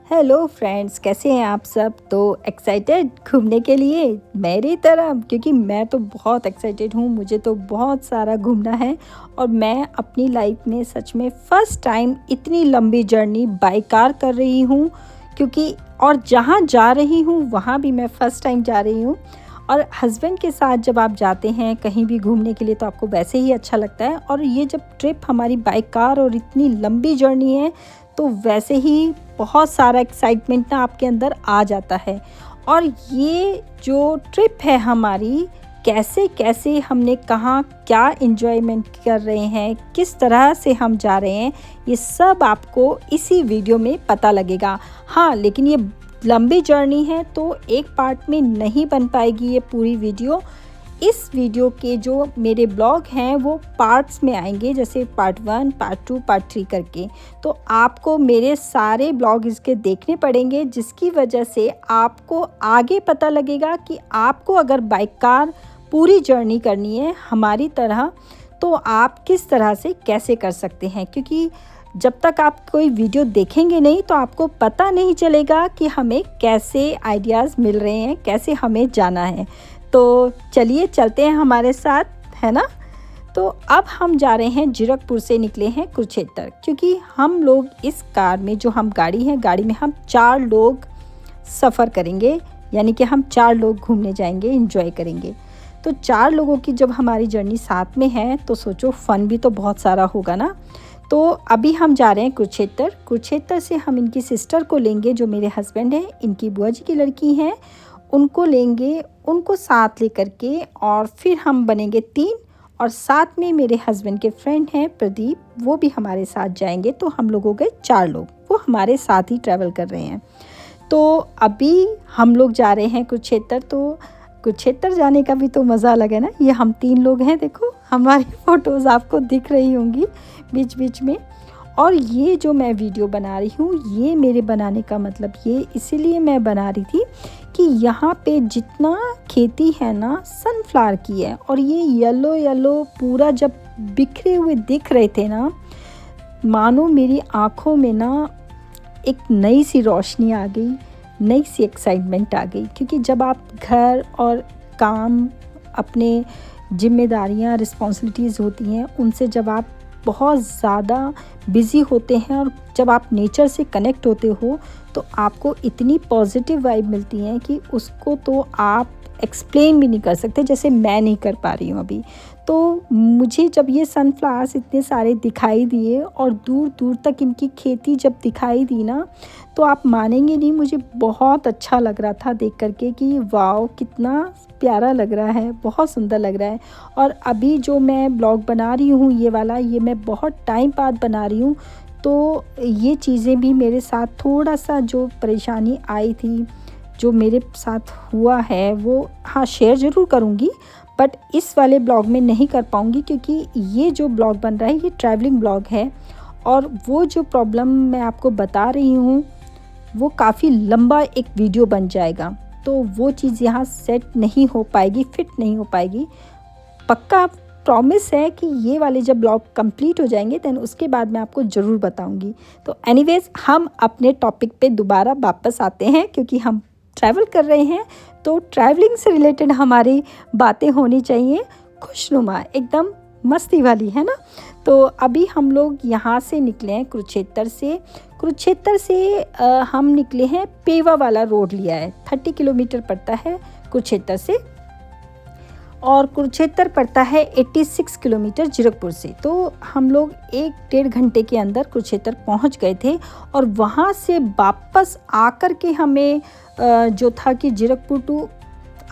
Hello friends, कैसे हैं आप सब। तो एक्साइटेड घूमने के लिए मेरी तरफ, क्योंकि मैं तो बहुत एक्साइटेड हूँ। मुझे तो बहुत सारा घूमना है और मैं अपनी लाइफ में सच में फ़र्स्ट टाइम इतनी लंबी जर्नी बाय कार कर रही हूँ। क्योंकि और जहाँ जा रही हूँ वहाँ भी मैं फ़र्स्ट टाइम जा रही हूँ। और हस्बैंड के साथ जब आप जाते हैं कहीं भी घूमने के लिए तो आपको वैसे ही अच्छा लगता है, और ये जब ट्रिप हमारी बाय कार और इतनी लंबी जर्नी है तो वैसे ही बहुत सारा एक्साइटमेंट ना आपके अंदर आ जाता है। और ये जो ट्रिप है हमारी, कैसे कैसे हमने कहाँ क्या एंजॉयमेंट कर रहे हैं, किस तरह से हम जा रहे हैं, ये सब आपको इसी वीडियो में पता लगेगा। हाँ, लेकिन ये लंबी जर्नी है तो एक पार्ट में नहीं बन पाएगी ये पूरी वीडियो। इस वीडियो के जो मेरे ब्लॉग हैं वो पार्ट्स में आएंगे, जैसे पार्ट 1, पार्ट 2, पार्ट 3 करके। तो आपको मेरे सारे ब्लॉग इसके देखने पड़ेंगे, जिसकी वजह से आपको आगे पता लगेगा कि आपको अगर बाय कार पूरी जर्नी करनी है हमारी तरह तो आप किस तरह से कैसे कर सकते हैं। क्योंकि जब तक आप कोई वीडियो देखेंगे नहीं तो आपको पता नहीं चलेगा कि हमें कैसे आइडियाज़ मिल रहे हैं, कैसे हमें जाना है। तो चलिए चलते हैं हमारे साथ, है ना। तो अब हम जा रहे हैं, जीरकपुर से निकले हैं कुरुक्षेत्र। क्योंकि हम लोग इस कार में, जो हम गाड़ी में हम 4 लोग सफ़र करेंगे, यानी कि हम 4 लोग घूमने जाएंगे, एंजॉय करेंगे। तो 4 लोगों की जब हमारी जर्नी साथ में है तो सोचो फ़न भी तो बहुत सारा होगा ना। तो अभी हम जा रहे हैं कुरुक्षेत्र से हम इनकी सिस्टर को लेंगे, जो मेरे हस्बैंड हैं, इनकी बुआ जी की लड़की हैं, उनको लेंगे, उनको साथ लेकर के, और फिर हम बनेंगे 3। और साथ में मेरे हस्बैंड के फ्रेंड हैं प्रदीप, वो भी हमारे साथ जाएंगे। तो हम लोग हो गए 4 लोग, वो हमारे साथ ही ट्रैवल कर रहे हैं। तो अभी हम लोग जा रहे हैं कुरुक्षेत्र। तो कुरुक्षेत्र जाने का भी तो मज़ा अलग है ना। ये हम 3 लोग हैं, देखो हमारी फ़ोटोज़ आपको दिख रही होंगी बीच बीच में। और ये जो मैं वीडियो बना रही हूँ, ये मेरे बनाने का मतलब ये इसीलिए मैं बना रही थी कि यहाँ पे जितना खेती है ना सनफ्लावर की है, और ये येलो येलो पूरा जब बिखरे हुए दिख रहे थे ना, मानो मेरी आँखों में ना एक नई सी रोशनी आ गई, नई सी एक्साइटमेंट आ गई। क्योंकि जब आप घर और काम, अपने जिम्मेदारियाँ, रिस्पॉन्सिबिलिटीज़ होती हैं, उनसे जब आप बहुत ज़्यादा बिज़ी होते हैं और जब आप नेचर से कनेक्ट होते हो तो आपको इतनी पॉजिटिव वाइब मिलती हैं कि उसको तो आप एक्सप्लेन भी नहीं कर सकते, जैसे मैं नहीं कर पा रही हूँ अभी। तो मुझे जब ये सनफ्लावर्स इतने सारे दिखाई दिए और दूर दूर तक इनकी खेती जब दिखाई दी ना, तो आप मानेंगे नहीं, मुझे बहुत अच्छा लग रहा था देख करके कि वाओ कितना प्यारा लग रहा है, बहुत सुंदर लग रहा है। और अभी जो मैं ब्लॉग बना रही हूँ ये वाला, ये मैं बहुत टाइम बाद बना रही हूँ। तो ये चीज़ें भी मेरे साथ थोड़ा सा जो परेशानी आई थी, जो मेरे साथ हुआ है, वो हाँ शेयर ज़रूर करूँगी, बट इस वाले ब्लॉग में नहीं कर पाऊँगी। क्योंकि ये जो ब्लॉग बन रहा है ये ट्रैवलिंग ब्लॉग है, और वो जो प्रॉब्लम मैं आपको बता रही हूँ वो काफ़ी लंबा एक वीडियो बन जाएगा। तो वो चीज़ यहाँ सेट नहीं हो पाएगी, फिट नहीं हो पाएगी। पक्का प्रॉमिस है कि ये वाले जब ब्लॉग कंप्लीट हो जाएंगे देन उसके बाद मैं आपको ज़रूर बताऊंगी। तो एनीवेज़ हम अपने टॉपिक पे दोबारा वापस आते हैं, क्योंकि हम ट्रैवल कर रहे हैं तो ट्रैवलिंग से रिलेटेड हमारी बातें होनी चाहिए खुशनुमा, एकदम मस्ती वाली, है ना। तो अभी हम लोग यहाँ से निकले हैं कुरुक्षेत्र से हम निकले हैं, पेवा वाला रोड लिया है। 30 किलोमीटर पड़ता है कुरुक्षेत्र से, और कुरुक्षेत्र पड़ता है 86 किलोमीटर जीरकपुर से। तो हम लोग 1-1.5 घंटे के अंदर कुरुक्षेत्र पहुंच गए थे। और वहां से वापस आकर के हमें जो था कि जीरकपुर टू,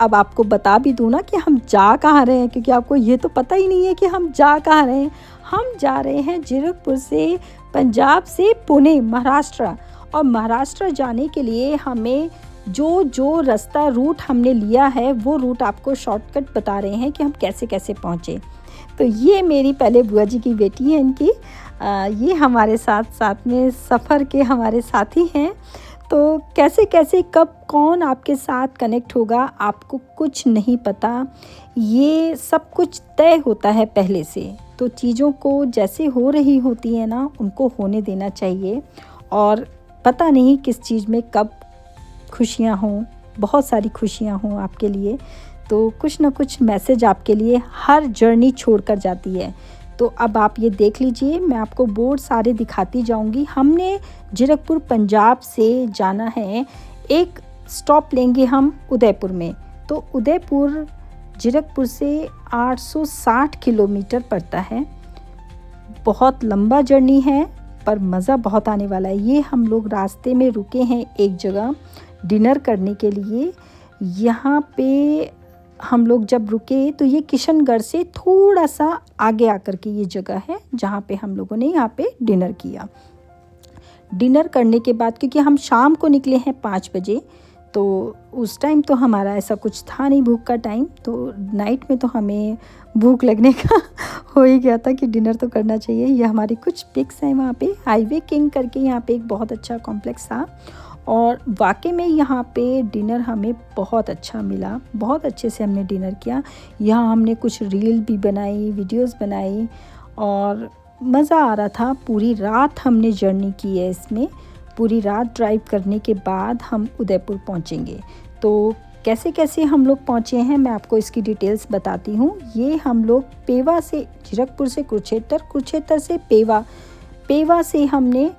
अब आपको बता भी दूँ ना कि हम जा कहाँ रहे हैं, क्योंकि आपको ये तो पता ही नहीं है कि हम जा कहाँ रहे हैं। हम जा रहे हैं जीरकपुर से, पंजाब से पुणे, महाराष्ट्र। और महाराष्ट्र जाने के लिए हमें जो रास्ता रूट हमने लिया है वो रूट आपको शॉर्टकट बता रहे हैं कि हम कैसे कैसे पहुँचे। तो ये मेरी पहले बुआ जी की बेटी है इनकी, ये हमारे साथ में सफ़र के हमारे साथी हैं। तो कैसे कैसे कब कौन आपके साथ कनेक्ट होगा आपको कुछ नहीं पता, ये सब कुछ तय होता है पहले से। तो चीज़ों को जैसे हो रही होती है ना उनको होने देना चाहिए। और पता नहीं किस चीज़ में कब खुशियाँ हों, बहुत सारी खुशियाँ हों आपके लिए। तो कुछ ना कुछ मैसेज आपके लिए हर जर्नी छोड़ कर जाती है। तो अब आप ये देख लीजिए, मैं आपको बोर्ड सारे दिखाती जाऊंगी। हमने जीरकपुर पंजाब से जाना है, एक स्टॉप लेंगे हम उदयपुर में। तो उदयपुर जीरकपुर से 860 किलोमीटर पड़ता है। बहुत लंबा जर्नी है पर मज़ा बहुत आने वाला है। ये हम लोग रास्ते में रुके हैं एक जगह डिनर करने के लिए। यहाँ पे हम लोग जब रुके तो ये किशनगढ़ से थोड़ा सा आगे आकर के ये जगह है जहाँ पे हम लोगों ने यहाँ पे डिनर किया। डिनर करने के बाद, क्योंकि हम शाम को निकले हैं 5 बजे, तो उस टाइम तो हमारा ऐसा कुछ था नहीं भूख का टाइम। तो नाइट में तो हमें भूख लगने का हो ही गया था कि डिनर तो करना चाहिए। ये हमारी कुछ पिक्स हैं वहाँ पे। हाईवे किंग करके यहाँ पे एक बहुत अच्छा कॉम्प्लेक्स था और वाकई में यहाँ पे डिनर हमें बहुत अच्छा मिला। बहुत अच्छे से हमने डिनर किया। यहाँ हमने कुछ रील भी बनाई, वीडियोस बनाई और मज़ा आ रहा था। पूरी रात हमने जर्नी की है इसमें। पूरी रात ड्राइव करने के बाद हम उदयपुर पहुँचेंगे। तो कैसे कैसे हम लोग पहुँचे हैं मैं आपको इसकी डिटेल्स बताती हूँ। ये हम लोग पेवा से, जीरकपुर से कुरुक्षेत्र, कुरुक्षेत्र से पेवा, पेवा से हमने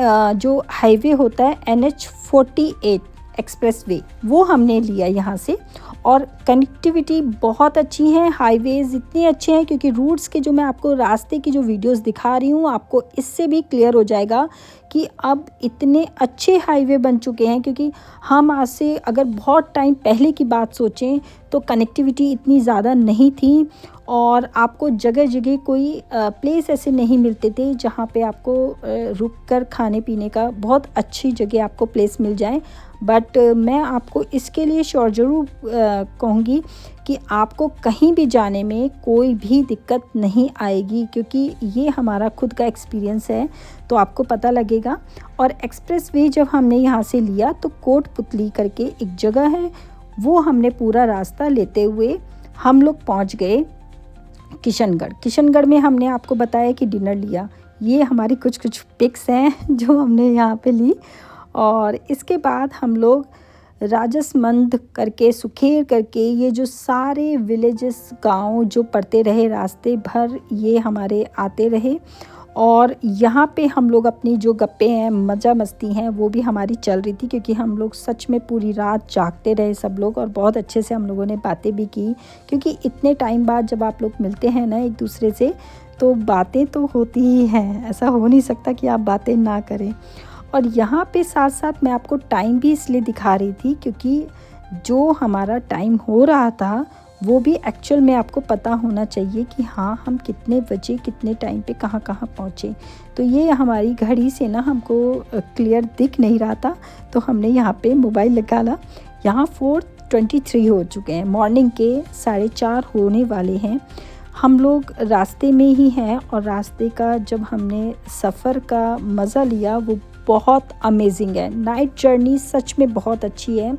जो हाईवे होता है NH-48 एक्सप्रेस वे, वो हमने लिया यहाँ से। और कनेक्टिविटी बहुत अच्छी है, हाईवेज़ इतने अच्छे हैं, क्योंकि रूट्स के जो मैं आपको रास्ते की जो वीडियोस दिखा रही हूँ आपको इससे भी क्लियर हो जाएगा कि अब इतने अच्छे हाईवे बन चुके हैं। क्योंकि हम आज से अगर बहुत टाइम पहले की बात सोचें तो कनेक्टिविटी इतनी ज़्यादा नहीं थी और आपको जगह जगह कोई प्लेस ऐसे नहीं मिलते थे जहाँ पे आपको रुक कर खाने पीने का बहुत अच्छी जगह आपको प्लेस मिल जाए। बट मैं आपको इसके लिए श्योर ज़रूर कहूँगी कि आपको कहीं भी जाने में कोई भी दिक्कत नहीं आएगी, क्योंकि ये हमारा खुद का एक्सपीरियंस है तो आपको पता लगेगा। और एक्सप्रेस वे जब हमने यहाँ से लिया तो कोटपुतली करके एक जगह है, वो हमने पूरा रास्ता लेते हुए हम लोग पहुँच गए किशनगढ़। किशनगढ़ में हमने आपको बताया कि डिनर लिया। ये हमारी कुछ पिक्स हैं जो हमने यहाँ पे ली। और इसके बाद हम लोग राजसमंद करके, सुखेर करके, ये जो सारे विलेजेस, गांव जो पड़ते रहे रास्ते भर, ये हमारे आते रहे। और यहाँ पे हम लोग अपनी जो गप्पे हैं, मज़ा मस्ती हैं, वो भी हमारी चल रही थी, क्योंकि हम लोग सच में पूरी रात जागते रहे सब लोग। और बहुत अच्छे से हम लोगों ने बातें भी की, क्योंकि इतने टाइम बाद जब आप लोग मिलते हैं ना एक दूसरे से तो बातें तो होती ही हैं। ऐसा हो नहीं सकता कि आप बातें ना करें। और यहाँ पे साथ साथ मैं आपको टाइम भी इसलिए दिखा रही थी क्योंकि जो हमारा टाइम हो रहा था वो भी एक्चुअल में आपको पता होना चाहिए कि हाँ हम कितने बजे कितने टाइम पे कहाँ कहाँ पहुँचे। तो ये हमारी घड़ी से ना हमको क्लियर दिख नहीं रहा था, तो हमने यहाँ पे मोबाइल निकाला। यहाँ 4:23 हो चुके हैं, मॉर्निंग के 4:30 होने वाले हैं। हम लोग रास्ते में ही हैं और रास्ते का जब हमने सफ़र का मज़ा लिया वो बहुत अमेजिंग है। नाइट जर्नी सच में बहुत अच्छी है।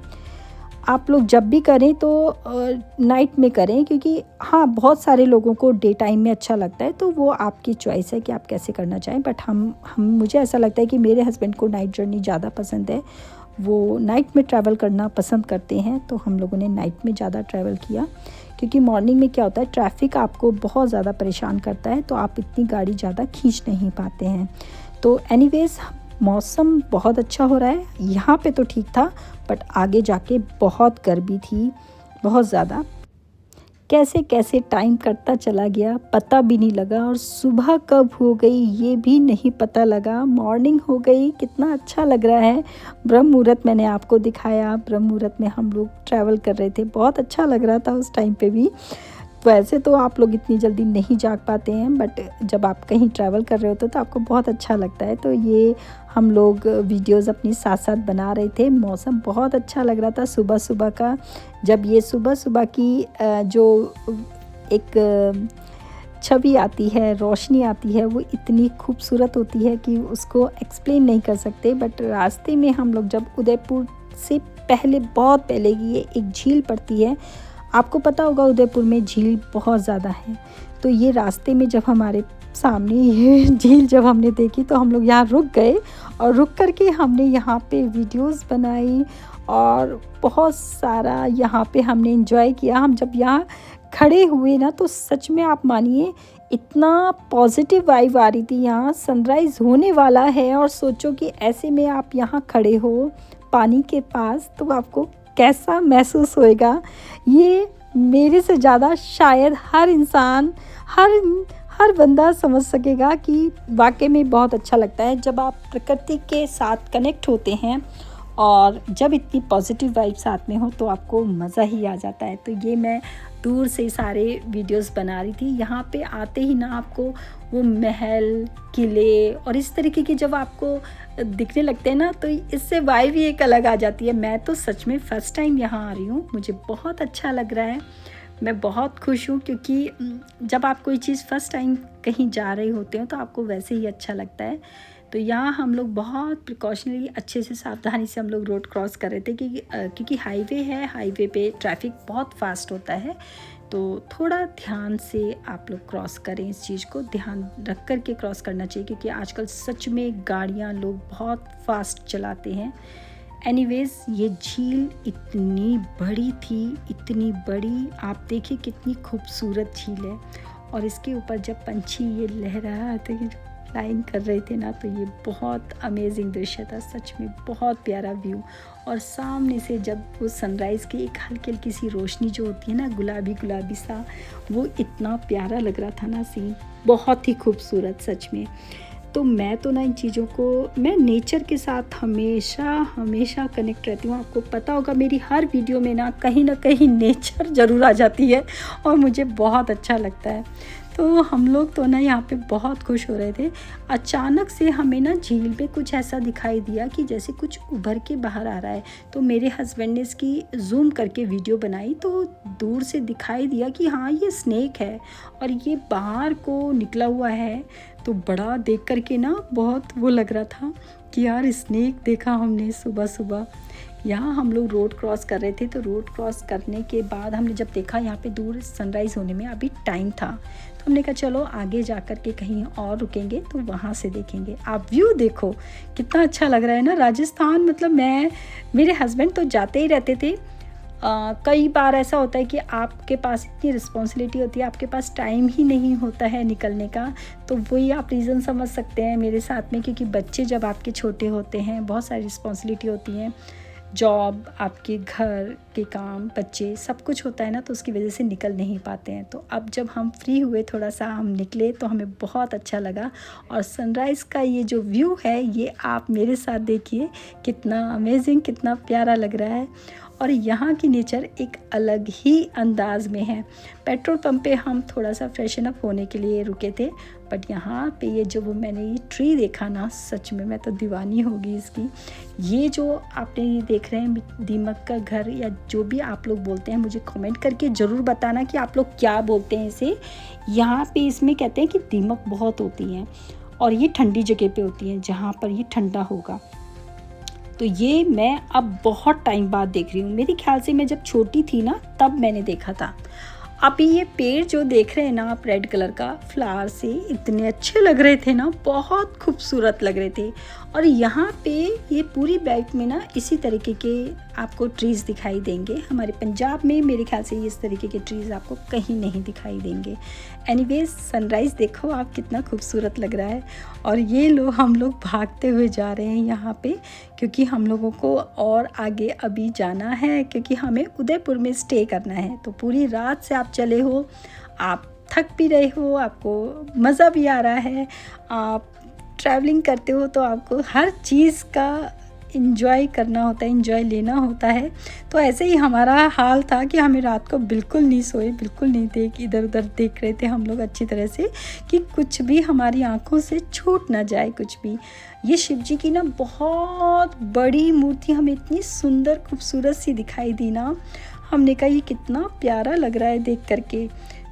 आप लोग जब भी करें तो नाइट में करें, क्योंकि हाँ बहुत सारे लोगों को डे टाइम में अच्छा लगता है, तो वो आपकी चॉइस है कि आप कैसे करना चाहें। बट हम मुझे ऐसा लगता है कि मेरे हस्बैंड को नाइट जर्नी ज़्यादा पसंद है, वो नाइट में ट्रैवल करना पसंद करते हैं। तो हम लोगों ने नाइट में ज़्यादा ट्रैवल किया, क्योंकि मॉर्निंग में क्या होता है ट्रैफिक आपको बहुत ज़्यादा परेशान करता है, तो आप इतनी गाड़ी ज़्यादा खींच नहीं पाते हैं। तो एनीवेज़ मौसम बहुत अच्छा हो रहा है यहाँ पे, तो ठीक था, बट आगे जाके बहुत गर्मी थी, बहुत ज़्यादा। कैसे कैसे टाइम कटता चला गया पता भी नहीं लगा, और सुबह कब हो गई ये भी नहीं पता लगा। मॉर्निंग हो गई, कितना अच्छा लग रहा है। ब्रह्म मुहूर्त मैंने आपको दिखाया, ब्रह्म मुहूर्त में हम लोग ट्रैवल कर रहे थे, बहुत अच्छा लग रहा था उस टाइम पे भी। वैसे तो आप लोग इतनी जल्दी नहीं जाग पाते हैं, बट जब आप कहीं ट्रैवल कर रहे होते तो आपको बहुत अच्छा लगता है। तो ये हम लोग वीडियोस अपनी साथ साथ बना रहे थे। मौसम बहुत अच्छा लग रहा था सुबह सुबह का। जब ये सुबह सुबह की जो एक छवि आती है, रोशनी आती है, वो इतनी खूबसूरत होती है कि उसको एक्सप्लेन नहीं कर सकते। बट रास्ते में हम लोग जब उदयपुर से पहले, बहुत पहले की ये एक झील पड़ती है, आपको पता होगा उदयपुर में झील बहुत ज़्यादा है। तो ये रास्ते में जब हमारे सामने ये झील जब हमने देखी तो हम लोग यहाँ रुक गए और रुक कर के हमने यहाँ पे वीडियोस बनाई और बहुत सारा यहाँ पे हमने एंजॉय किया। हम जब यहाँ खड़े हुए ना तो सच में आप मानिए इतना पॉजिटिव वाइब आ रही थी। यहाँ सनराइज़ होने वाला है और सोचो कि ऐसे में आप यहाँ खड़े हो पानी के पास तो आपको कैसा महसूस होएगा। ये मेरे से ज़्यादा शायद हर इंसान हर बंदा समझ सकेगा कि वाकई में बहुत अच्छा लगता है जब आप प्रकृति के साथ कनेक्ट होते हैं और जब इतनी पॉजिटिव वाइब साथ में हो तो आपको मज़ा ही आ जाता है। तो ये मैं दूर से सारे वीडियोस बना रही थी। यहाँ पे आते ही ना आपको वो महल, किले और इस तरीके के जब आपको दिखने लगते हैं ना तो इससे वाइब ही एक अलग आ जाती है। मैं तो सच में फ़र्स्ट टाइम यहाँ आ रही हूँ, मुझे बहुत अच्छा लग रहा है, मैं बहुत खुश हूँ क्योंकि जब आप कोई चीज़ फ़र्स्ट टाइम कहीं जा रहे होते हो तो आपको वैसे ही अच्छा लगता है। तो यहाँ हम लोग बहुत प्रिकॉशनली अच्छे से सावधानी से हम लोग रोड क्रॉस कर रहे थे क्योंकि हाईवे है, हाईवे पे ट्रैफिक बहुत फास्ट होता है तो थोड़ा ध्यान से आप लोग क्रॉस करें। इस चीज़ को ध्यान रख कर के क्रॉस करना चाहिए क्योंकि आजकल सच में गाड़ियाँ लोग बहुत फास्ट चलाते हैं। एनीवेज़ ये झील इतनी बड़ी थी, इतनी बड़ी, आप देखिए कितनी खूबसूरत झील है और इसके ऊपर जब पंछी ये लहरा थे फ्लाइंग कर रहे थे ना तो ये बहुत अमेजिंग दृश्य था, सच में बहुत प्यारा व्यू। और सामने से जब वो सनराइज़ की एक हल्की हल्की सी रोशनी जो होती है ना गुलाबी गुलाबी सा, वो इतना प्यारा लग रहा था ना सीन, बहुत ही खूबसूरत सच में। तो मैं तो ना इन चीज़ों को, मैं नेचर के साथ हमेशा कनेक्ट रहती हूँ। आपको पता होगा मेरी हर वीडियो में ना कहीं नेचर ज़रूर आ जाती है और मुझे बहुत अच्छा लगता है। तो हम लोग तो ना यहाँ पे बहुत खुश हो रहे थे। अचानक से हमें ना झील पे कुछ ऐसा दिखाई दिया कि जैसे कुछ उभर के बाहर आ रहा है। तो मेरे हस्बैंड ने इसकी जूम करके वीडियो बनाई तो दूर से दिखाई दिया कि हाँ ये स्नेक है और ये बाहर को निकला हुआ है। तो बड़ा देख कर के ना बहुत वो लग रहा था कि यार स्नेक देखा हमने सुबह सुबह। यहाँ हम लोग रोड क्रॉस कर रहे थे तो रोड क्रॉस करने के बाद हमने जब देखा यहाँ पे दूर सनराइज़ होने में अभी टाइम था तो हमने कहा चलो आगे जा कर के कहीं और रुकेंगे तो वहाँ से देखेंगे। आप व्यू देखो कितना अच्छा लग रहा है ना राजस्थान। मतलब मेरे हस्बैंड तो जाते ही रहते थे। कई बार ऐसा होता है कि आपके पास इतनी रिस्पॉन्सिबिलिटी होती है, आपके पास टाइम ही नहीं होता है निकलने का। तो वही आप रीज़न समझ सकते हैं मेरे साथ में, क्योंकि बच्चे जब आपके छोटे होते हैं बहुत सारी रिस्पॉन्सिबिलिटी होती हैं, जॉब, आपके घर के काम, बच्चे, सब कुछ होता है ना, तो उसकी वजह से निकल नहीं पाते हैं। तो अब जब हम फ्री हुए थोड़ा सा हम निकले तो हमें बहुत अच्छा लगा। और सनराइज़ का ये जो व्यू है ये आप मेरे साथ देखिए कितना अमेजिंग, कितना प्यारा लग रहा है। और यहाँ की नेचर एक अलग ही अंदाज में है। पेट्रोल पंप पे हम थोड़ा सा फ्रेशन अप होने के लिए रुके थे, बट यहाँ पे ये जो वो मैंने ये ट्री देखा ना, सच में मैं तो दीवानी होगी इसकी। ये जो आपने ये देख रहे हैं दीमक का घर या जो भी आप लोग बोलते हैं, मुझे कमेंट करके ज़रूर बताना कि आप लोग क्या बोलते हैं इसे। यहाँ पे इसमें कहते हैं कि दीमक बहुत होती हैं और ये ठंडी जगह पे होती हैं जहाँ पर ये ठंडा होगा। तो ये मैं अब बहुत टाइम बाद देख रही हूँ। मेरे ख्याल से मैं जब छोटी थी ना तब मैंने देखा था। अभी ये पेड़ जो देख रहे हैं ना आप, रेड कलर का फ्लावर से इतने अच्छे लग रहे थे ना, बहुत खूबसूरत लग रहे थे। और यहाँ पे ये पूरी बेल्ट में ना इसी तरीके के आपको ट्रीज़ दिखाई देंगे। हमारे पंजाब में मेरे ख्याल से इस तरीके के ट्रीज़ आपको कहीं नहीं दिखाई देंगे। एनीवेज सनराइज़ देखो आप कितना खूबसूरत लग रहा है। और ये हम लोग भागते हुए जा रहे हैं यहाँ पे, क्योंकि हम लोगों को और आगे अभी जाना है, क्योंकि हमें उदयपुर में स्टे करना है। तो पूरी रात से आप चले हो, आप थक भी रहे हो, आपको मज़ा भी आ रहा है, आप ट्रैवलिंग करते हो तो आपको हर चीज़ का इंजॉय करना होता है, इंजॉय लेना होता है। तो ऐसे ही हमारा हाल था कि हमें रात को बिल्कुल नहीं सोए, बिल्कुल नहीं इधर उधर देख रहे थे हम लोग अच्छी तरह से कि कुछ भी हमारी आंखों से छूट ना जाए कुछ भी। ये शिव जी की ना बहुत बड़ी मूर्ति हमें इतनी सुंदर खूबसूरत सी दिखाई दी ना, हमने कहा ये कितना प्यारा लग रहा है देख करके।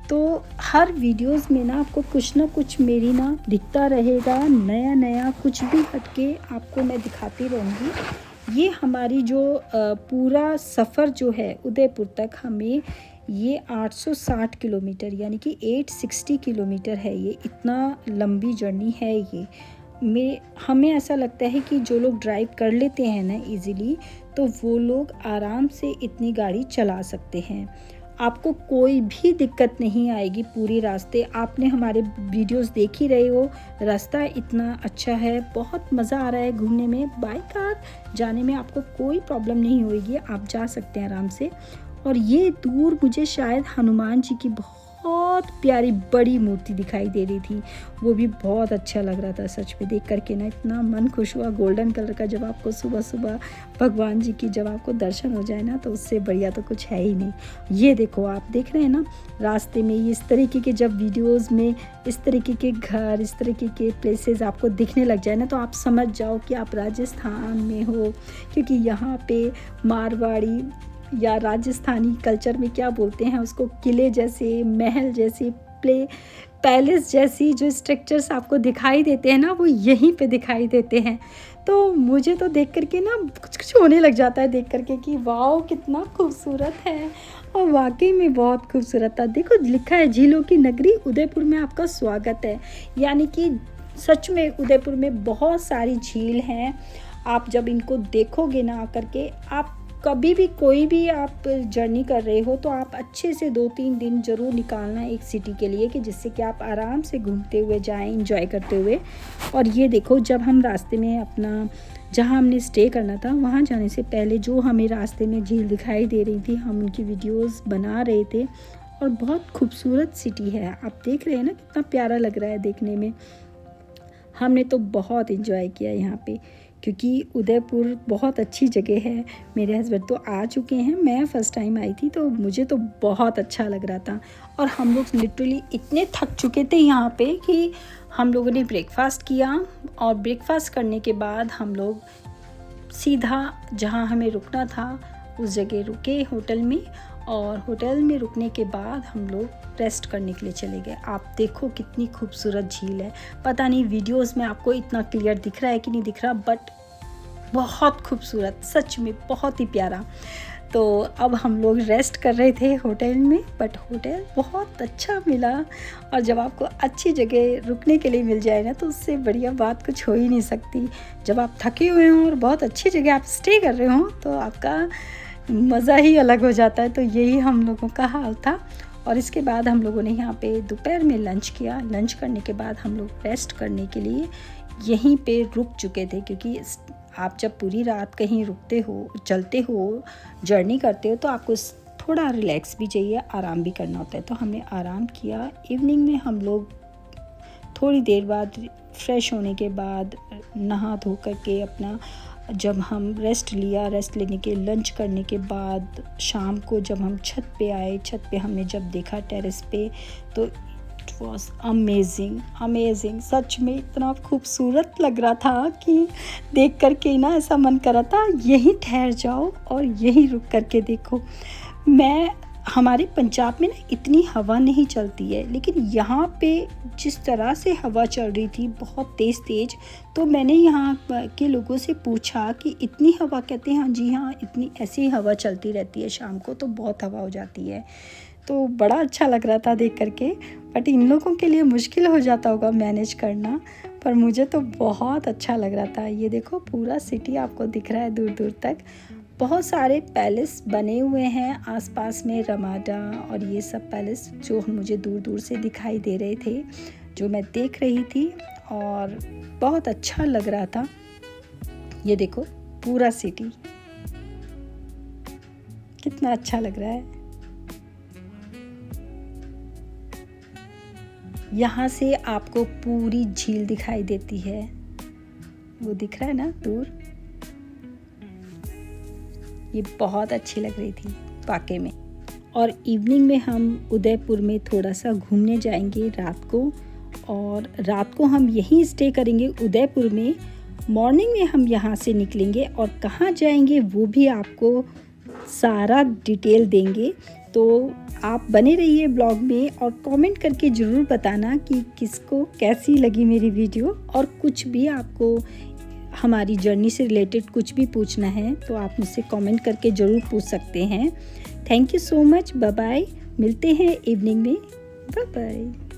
तो हर वीडियोस में ना आपको कुछ ना कुछ मेरी ना दिखता रहेगा, नया नया कुछ भी हटके आपको मैं दिखाती रहूँगी। ये हमारी जो पूरा सफ़र जो है उदयपुर तक, हमें ये 860 किलोमीटर यानी कि 860 किलोमीटर है। ये इतना लंबी जर्नी है ये। हमें ऐसा लगता है कि जो लोग ड्राइव कर लेते हैं ना इजीली, तो वो लोग आराम से इतनी गाड़ी चला सकते हैं। आपको कोई भी दिक्कत नहीं आएगी पूरी रास्ते। आपने हमारे वीडियोस देख ही रहे हो, रास्ता इतना अच्छा है, बहुत मज़ा आ रहा है घूमने में। बाई कार जाने में आपको कोई प्रॉब्लम नहीं होगी, आप जा सकते हैं आराम से। और ये दूर मुझे शायद हनुमान जी की बहुत प्यारी बड़ी मूर्ति दिखाई दे रही थी, वो भी बहुत अच्छा लग रहा था। सच में देख करके ना इतना मन खुश हुआ। गोल्डन कलर का जब आपको सुबह सुबह भगवान जी की जब आपको दर्शन हो जाए ना, तो उससे बढ़िया तो कुछ है ही नहीं। ये देखो, आप देख रहे हैं ना रास्ते में इस तरीके के जब वीडियोस में इस तरीके के घर, इस तरीके के प्लेसेस आपको दिखने लग जाए ना, तो आप समझ जाओ कि आप राजस्थान में हो। क्योंकि यहाँ पे मारवाड़ी या राजस्थानी कल्चर में क्या बोलते हैं उसको, किले जैसे, महल जैसे, पैलेस जैसी जो स्ट्रक्चर्स आपको दिखाई देते हैं ना, वो यहीं पे दिखाई देते हैं। तो मुझे तो देख करके ना कुछ कुछ होने लग जाता है देख करके कि वाओ कितना खूबसूरत है। और वाकई में बहुत खूबसूरत था। देखो लिखा है झीलों की नगरी उदयपुर में आपका स्वागत है। यानी कि सच में उदयपुर में बहुत सारी झील हैं। आप जब इनको देखोगे ना आकर के, आप कभी भी कोई भी आप जर्नी कर रहे हो तो आप अच्छे से 2-3 दिन ज़रूर निकालना एक सिटी के लिए, कि जिससे कि आप आराम से घूमते हुए जाएं, एंजॉय करते हुए। और ये देखो, जब हम रास्ते में अपना जहाँ हमने स्टे करना था वहाँ जाने से पहले जो हमें रास्ते में झील दिखाई दे रही थी, हम उनकी वीडियोस बना रहे थे। और बहुत खूबसूरत सिटी है, आप देख रहे हैं ना कितना प्यारा लग रहा है देखने में। हमने तो बहुत एंजॉय किया यहाँ पे, क्योंकि उदयपुर बहुत अच्छी जगह है। मेरे हस्बैंड तो आ चुके हैं, मैं फ़र्स्ट टाइम आई थी, तो मुझे तो बहुत अच्छा लग रहा था। और हम लोग लिटरली इतने थक चुके थे यहाँ पे कि हम लोगों ने ब्रेकफास्ट किया, और ब्रेकफास्ट करने के बाद हम लोग सीधा जहाँ हमें रुकना था उस जगह रुके होटल में। और होटल में रुकने के बाद हम लोग रेस्ट करने के लिए चले गए। आप देखो कितनी खूबसूरत झील है। पता नहीं वीडियोस में आपको इतना क्लियर दिख रहा है कि नहीं दिख रहा, बट बहुत खूबसूरत, सच में बहुत ही प्यारा। तो अब हम लोग रेस्ट कर रहे थे होटल में, बट होटल बहुत अच्छा मिला। और जब आपको अच्छी जगह रुकने के लिए मिल जाए ना, तो उससे बढ़िया बात कुछ हो ही नहीं सकती। जब आप थके हुए हों और बहुत अच्छी जगह आप स्टे कर रहे हों, तो आपका मज़ा ही अलग हो जाता है। तो यही हम लोगों का हाल था। और इसके बाद हम लोगों ने यहाँ पे दोपहर में लंच किया। लंच करने के बाद हम लोग रेस्ट करने के लिए यहीं पे रुक चुके थे, क्योंकि आप जब पूरी रात कहीं रुकते हो, चलते हो, जर्नी करते हो, तो आपको थोड़ा रिलैक्स भी चाहिए, आराम भी करना होता है। तो हमने आराम किया। इवनिंग में हम लोग थोड़ी देर बाद फ्रेश होने के बाद नहा धो करके अपना जब हम रेस्ट लिया, रेस्ट लेने के लंच करने के बाद शाम को जब हम छत पे आए, छत पे हमने जब देखा टेरेस पे, तो इट वॉज अमेजिंग। सच में इतना खूबसूरत लग रहा था कि देख करके ना ऐसा मन कर रहा था यहीं ठहर जाओ और यहीं रुक करके देखो। हमारे पंजाब में ना इतनी हवा नहीं चलती है, लेकिन यहाँ पे जिस तरह से हवा चल रही थी बहुत तेज़, तो मैंने यहाँ के लोगों से पूछा कि इतनी हवा, कहते हैं हाँ जी हाँ, इतनी ऐसी हवा चलती रहती है, शाम को तो बहुत हवा हो जाती है। तो बड़ा अच्छा लग रहा था देख करके। बट इन लोगों के लिए मुश्किल हो जाता होगा मैनेज करना, पर मुझे तो बहुत अच्छा लग रहा था। ये देखो पूरा सिटी आपको दिख रहा है दूर दूर तक। बहुत सारे पैलेस बने हुए हैं आसपास में, रमाडा और ये सब पैलेस जो मुझे दूर दूर से दिखाई दे रहे थे, जो मैं देख रही थी, और बहुत अच्छा लग रहा था। ये देखो पूरा सिटी कितना अच्छा लग रहा है। यहाँ से आपको पूरी झील दिखाई देती है, वो दिख रहा है ना दूर। ये बहुत अच्छी लग रही थी वाकई में। और इवनिंग में हम उदयपुर में थोड़ा सा घूमने जाएंगे रात को, और रात को हम यहीं स्टे करेंगे उदयपुर में। मॉर्निंग में हम यहाँ से निकलेंगे और कहाँ जाएंगे वो भी आपको सारा डिटेल देंगे। तो आप बने रहिए ब्लॉग में और कमेंट करके ज़रूर बताना कि किसको कैसी लगी मेरी वीडियो, और कुछ भी आपको हमारी जर्नी से रिलेटेड कुछ भी पूछना है तो आप मुझसे कमेंट करके ज़रूर पूछ सकते हैं। Thank you so much, bye bye. मिलते हैं इवनिंग में। Bye bye.